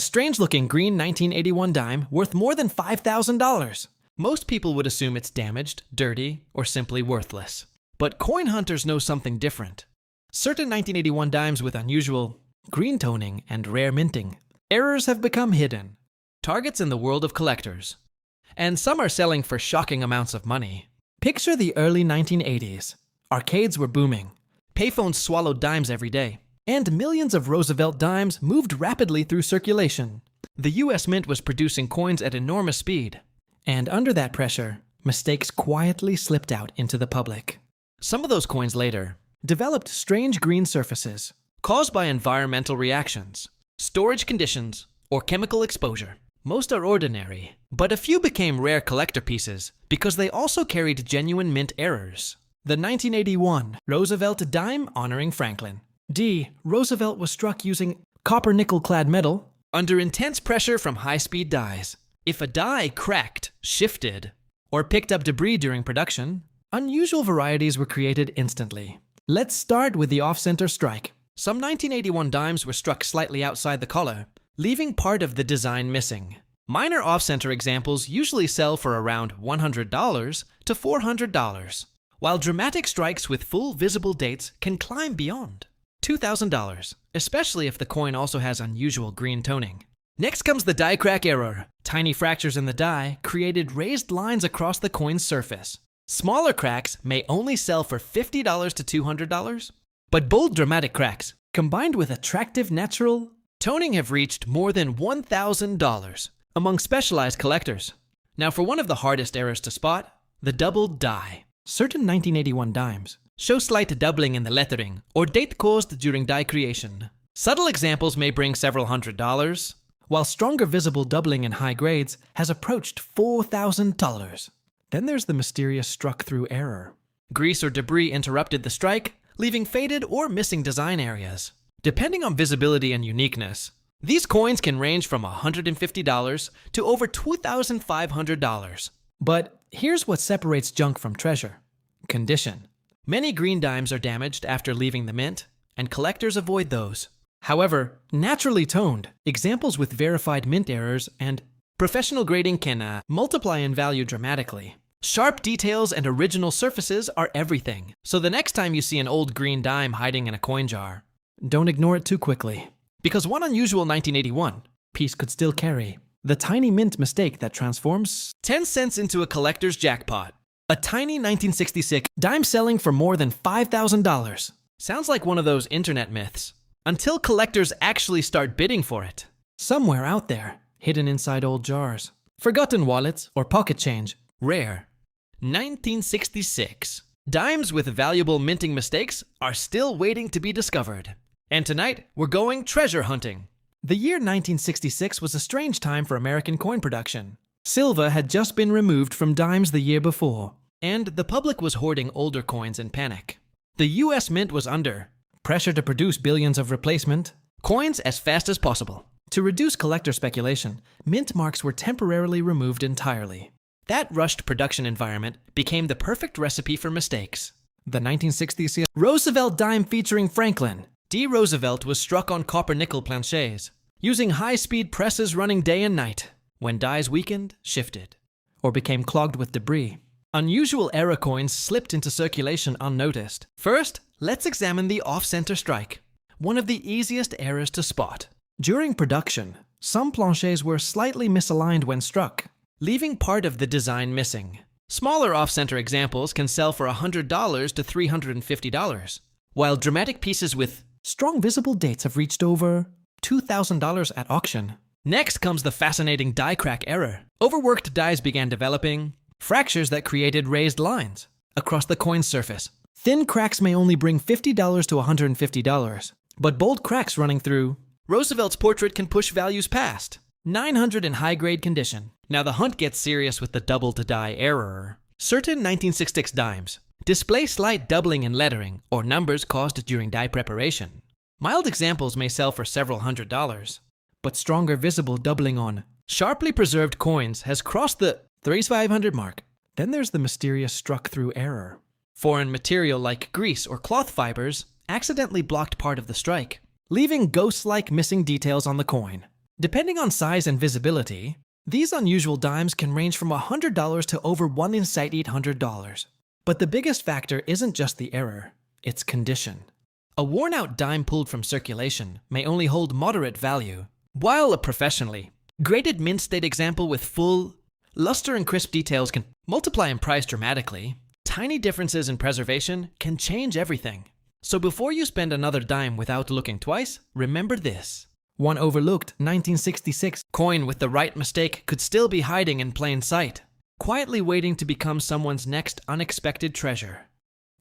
strange-looking green 1981 dime worth more than $5,000. Most people would assume it's damaged, dirty, or simply worthless. But coin hunters know something different. Certain 1981 dimes with unusual green toning and rare minting errors have become hidden targets in the world of collectors. And some are selling for shocking amounts of money. Picture the early 1980s. Arcades were booming. Payphones swallowed dimes every day. And millions of Roosevelt dimes moved rapidly through circulation. The US Mint was producing coins at enormous speed. And under that pressure, mistakes quietly slipped out into the public. Some of those coins later developed strange green surfaces caused by environmental reactions, storage conditions, or chemical exposure. Most are ordinary, but a few became rare collector pieces because they also carried genuine mint errors. The 1981 Roosevelt Dime honoring Franklin. D. Roosevelt was struck using copper nickel-clad metal under intense pressure from high-speed dies. If a die cracked, shifted, or picked up debris during production, unusual varieties were created instantly. Let's start with the off-center strike. Some 1981 dimes were struck slightly outside the collar, leaving part of the design missing. Minor off-center examples usually sell for around $100 to $400, while dramatic strikes with full visible dates can climb beyond $2,000, especially if the coin also has unusual green toning. Next comes the die crack error. Tiny fractures in the die created raised lines across the coin's surface. Smaller cracks may only sell for $50 to $200, but bold dramatic cracks, combined with attractive natural toning, have reached more than $1,000 among specialized collectors. Now for one of the hardest errors to spot, the doubled die. Certain 1981 dimes show slight doubling in the lettering or date caused during die creation. Subtle examples may bring several $100s, while stronger visible doubling in high grades has approached $4,000. Then there's the mysterious struck-through error. Grease or debris interrupted the strike, leaving faded or missing design areas. Depending on visibility and uniqueness, these coins can range from $150 to over $2,500. But here's what separates junk from treasure: condition. Many green dimes are damaged after leaving the mint, and collectors avoid those. However, naturally toned, examples with verified mint errors and professional grading can multiply in value dramatically. Sharp details and original surfaces are everything, so the next time you see an old green dime hiding in a coin jar, don't ignore it too quickly. Because one unusual 1981 piece could still carry the tiny mint mistake that transforms 10 cents into a collector's jackpot. A tiny 1966 dime selling for more than $5,000. Sounds like one of those internet myths, until collectors actually start bidding for it. Somewhere out there, hidden inside old jars, forgotten wallets, or pocket change. Rare. 1966. Dimes with valuable minting mistakes are still waiting to be discovered. And tonight, we're going treasure hunting. The year 1966 was a strange time for American coin production. Silver had just been removed from dimes the year before, and the public was hoarding older coins in panic. The US Mint was under pressure to produce billions of replacement coins as fast as possible. To reduce collector speculation, mint marks were temporarily removed entirely. That rushed production environment became the perfect recipe for mistakes. The 1960s Roosevelt dime featuring Franklin D. Roosevelt was struck on copper-nickel planchets, using high-speed presses running day and night. When dies weakened, shifted, or became clogged with debris, unusual error coins slipped into circulation unnoticed. First, let's examine the off-center strike, one of the easiest errors to spot. During production, some planchets were slightly misaligned when struck, leaving part of the design missing. Smaller off-center examples can sell for $100 to $350, while dramatic pieces with strong visible dates have reached over $2,000 at auction. Next comes the fascinating die crack error. Overworked dies began developing fractures that created raised lines across the coin's surface. Thin cracks may only bring $50 to $150, but bold cracks running through Roosevelt's portrait can push values past $900 in high-grade condition. Now the hunt gets serious with the double-to-die error. Certain 1966 dimes display slight doubling in lettering or numbers caused during die preparation. Mild examples may sell for several $100s, but stronger visible doubling on sharply preserved coins has crossed the $3,500 mark. Then there's the mysterious struck-through error. Foreign material like grease or cloth fibers accidentally blocked part of the strike, leaving ghost-like missing details on the coin. Depending on size and visibility, these unusual dimes can range from $100 to over 1 in sight $800. But the biggest factor isn't just the error, it's condition. A worn-out dime pulled from circulation may only hold moderate value, while a professionally graded mint state example with full luster and crisp details can multiply in price dramatically. Tiny differences in preservation can change everything. So before you spend another dime without looking twice, remember this. One overlooked 1966 coin with the right mistake could still be hiding in plain sight, quietly waiting to become someone's next unexpected treasure.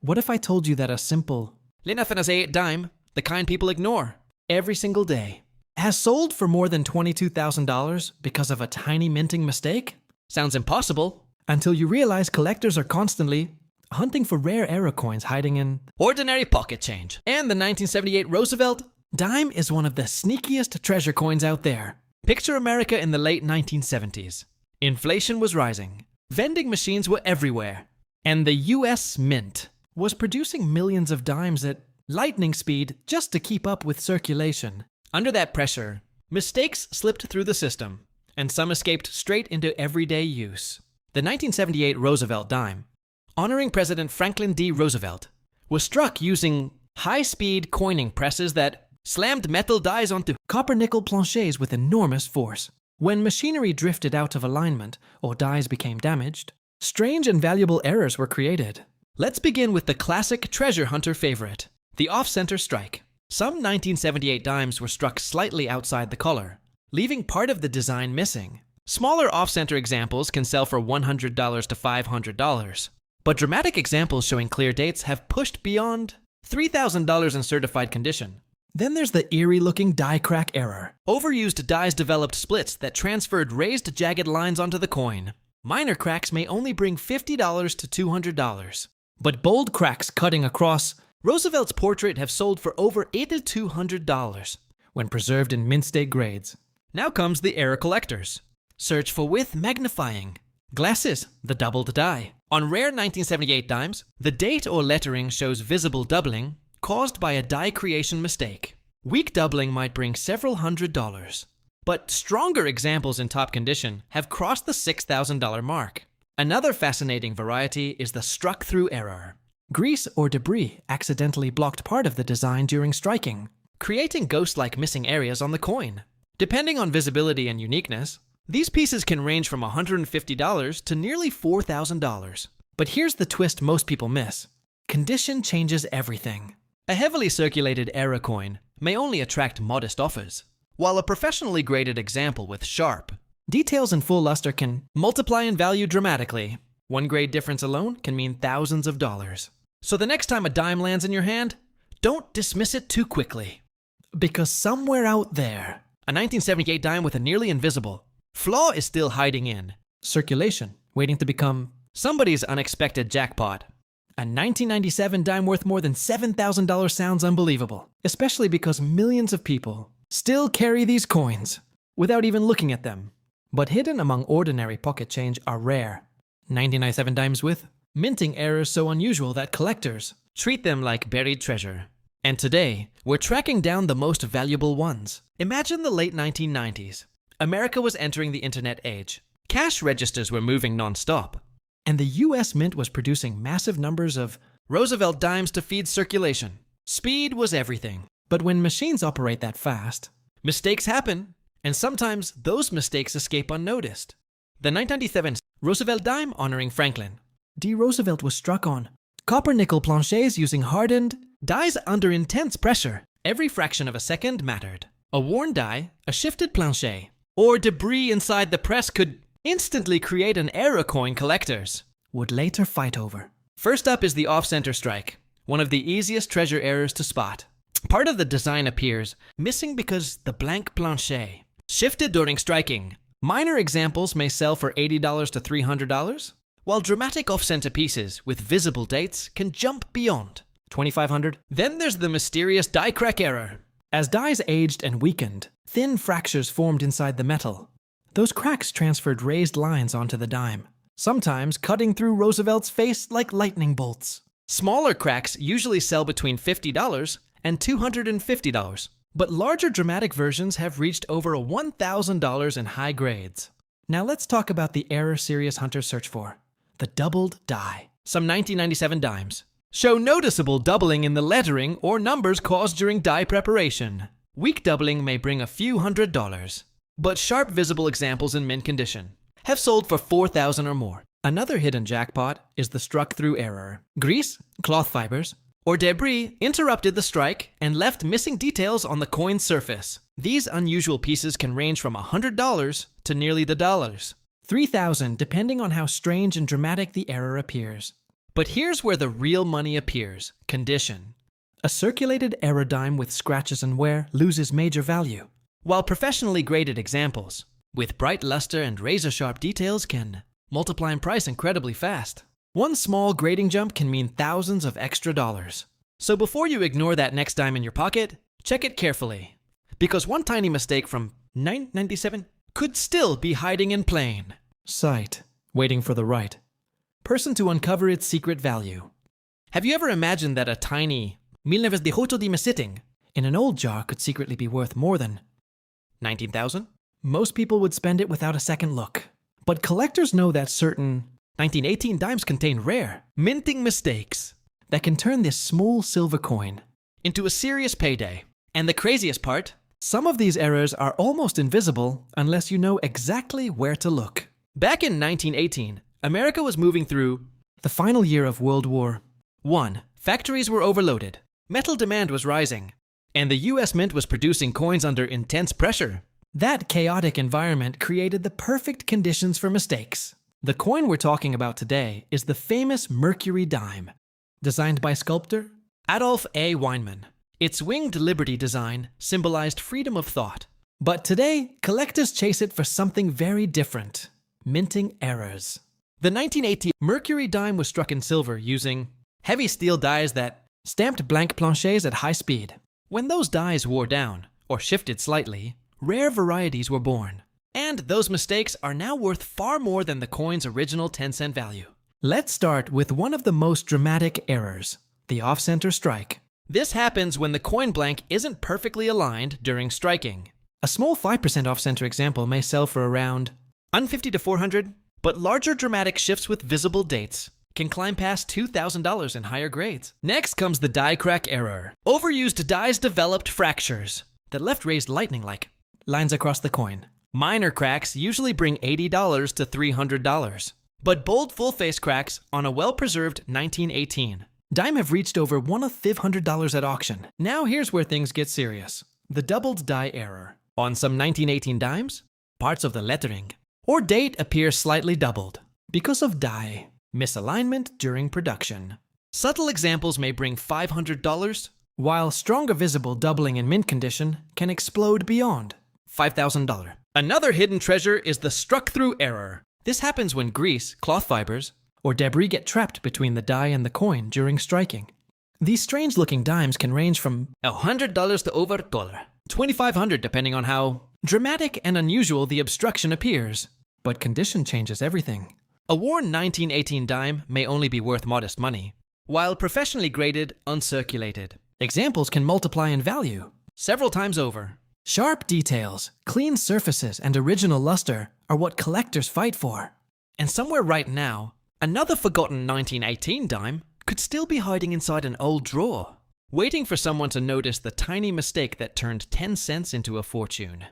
What if I told you that a simple Linafenazate dime, the kind people ignore every single day, has sold for more than $22,000 because of a tiny minting mistake? Sounds impossible, until you realize collectors are constantly hunting for rare error coins hiding in ordinary pocket change. And the 1978 Roosevelt Dime is one of the sneakiest treasure coins out there. Picture America in the late 1970s. Inflation was rising, vending machines were everywhere, and the U.S. Mint was producing millions of dimes at lightning speed just to keep up with circulation. Under that pressure, mistakes slipped through the system, and some escaped straight into everyday use. The 1978 Roosevelt Dime, honoring President Franklin D. Roosevelt, was struck using high-speed coining presses that slammed metal dies onto copper-nickel planchets with enormous force. When machinery drifted out of alignment or dies became damaged, strange and valuable errors were created. Let's begin with the classic treasure hunter favorite, the off-center strike. Some 1978 dimes were struck slightly outside the collar, leaving part of the design missing. Smaller off-center examples can sell for $100 to $500, but dramatic examples showing clear dates have pushed beyond $3,000 in certified condition. Then there's the eerie-looking die crack error. Overused dies developed splits that transferred raised, jagged lines onto the coin. Minor cracks may only bring $50 to $200. But bold cracks cutting across Roosevelt's portrait have sold for over $8,200 when preserved in mint state grades. Now comes the error collectors. Search for with magnifying glasses, the doubled die. On rare 1978 dimes, the date or lettering shows visible doubling caused by a die creation mistake. Weak doubling might bring several $100s, but stronger examples in top condition have crossed the $6,000 mark. Another fascinating variety is the struck-through error. Grease or debris accidentally blocked part of the design during striking, creating ghost-like missing areas on the coin. Depending on visibility and uniqueness, these pieces can range from $150 to nearly $4,000. But here's the twist most people miss. Condition changes everything. A heavily circulated error coin may only attract modest offers, while a professionally graded example with sharp details and full luster can multiply in value dramatically. One grade difference alone can mean thousands of dollars. So the next time a dime lands in your hand, don't dismiss it too quickly. Because somewhere out there, a 1978 dime with a nearly invisible flaw is still hiding in circulation, waiting to become somebody's unexpected jackpot. A 1997 dime worth more than $7,000 sounds unbelievable, especially because millions of people still carry these coins without even looking at them. But hidden among ordinary pocket change are rare. 1997 dimes with minting errors so unusual that collectors treat them like buried treasure. And today, we're tracking down the most valuable ones. Imagine the late 1990s. America was entering the internet age. Cash registers were moving non-stop. And the US Mint was producing massive numbers of Roosevelt dimes to feed circulation. Speed was everything. But when machines operate that fast, mistakes happen, and sometimes those mistakes escape unnoticed. The 1997 Roosevelt Dime honoring Franklin D. Roosevelt was struck on copper-nickel planchets using hardened dies under intense pressure. Every fraction of a second mattered. A worn die, a shifted planchet, or debris inside the press could instantly create an error coin collectors would later fight over. First up is the off-center strike, one of the easiest treasure errors to spot. Part of the design appears missing because the blank planchet shifted during striking. Minor examples may sell for $80 to $300, while dramatic off-center pieces with visible dates can jump beyond $2,500. Then there's the mysterious die crack error. As dies aged and weakened, thin fractures formed inside the metal. Those cracks transferred raised lines onto the dime, sometimes cutting through Roosevelt's face like lightning bolts. Smaller cracks usually sell between $50 and $250, But larger dramatic versions have reached over $1,000 in high grades. Now let's talk about the error serious hunters search for, the doubled die. Some 1997 dimes show noticeable doubling in the lettering or numbers caused during die preparation. Weak doubling may bring a few $100s, but sharp visible examples in mint condition have sold for $4,000 or more. Another hidden jackpot is the struck-through error. Grease, cloth fibers, or debris interrupted the strike and left missing details on the coin's surface. These unusual pieces can range from $100 to nearly the dollars. $3,000 depending on how strange and dramatic the error appears. But here's where the real money appears: condition. A circulated error dime with scratches and wear loses major value, while professionally graded examples with bright luster and razor-sharp details can multiply in price incredibly fast. One small grading jump can mean thousands of extra dollars. So before you ignore that next dime in your pocket, check it carefully, because one tiny mistake from 997 could still be hiding in plain sight, waiting for the right person to uncover its secret value. Have you ever imagined that a tiny 1998 dime sitting in an old jar could secretly be worth more than 19,000? Most people would spend it without a second look. But collectors know that certain 1918 dimes contain rare, minting mistakes that can turn this small silver coin into a serious payday. And the craziest part, some of these errors are almost invisible unless you know exactly where to look. Back in 1918, America was moving through the final year of World War I. Factories were overloaded, metal demand was rising, and the US Mint was producing coins under intense pressure. That chaotic environment created the perfect conditions for mistakes. The coin we're talking about today is the famous Mercury Dime, designed by sculptor Adolf A. Weinman. Its winged liberty design symbolized freedom of thought. But today, collectors chase it for something very different: minting errors. The 1980 Mercury Dime was struck in silver using heavy steel dies that stamped blank planchets at high speed. When those dies wore down, or shifted slightly, rare varieties were born. And those mistakes are now worth far more than the coin's original 10-cent value. Let's start with one of the most dramatic errors: the off-center strike. This happens when the coin blank isn't perfectly aligned during striking. A small 5% off-center example may sell for around $150 to $400, but larger dramatic shifts with visible dates can climb past $2,000 in higher grades. Next comes the die crack error. Overused dies developed fractures that left raised lightning-like lines across the coin. Minor cracks usually bring $80 to $300, but bold full-face cracks on a well-preserved 1918 dime have reached over $1,500 at auction. Now here's where things get serious: the doubled die error. On some 1918 dimes, parts of the lettering or date appear slightly doubled because of die misalignment during production. Subtle examples may bring $500, while stronger visible doubling in mint condition can explode beyond $5,000. Another hidden treasure is the struck-through error. This happens when grease, cloth fibers, or debris get trapped between the die and the coin during striking. These strange-looking dimes can range from $100 to over $2,500 depending on how dramatic and unusual the obstruction appears. But condition changes everything. A worn 1918 dime may only be worth modest money, while professionally graded, uncirculated examples can multiply in value several times over. Sharp details, clean surfaces, and original luster are what collectors fight for. And somewhere right now, another forgotten 1918 dime could still be hiding inside an old drawer, waiting for someone to notice the tiny mistake that turned 10 cents into a fortune.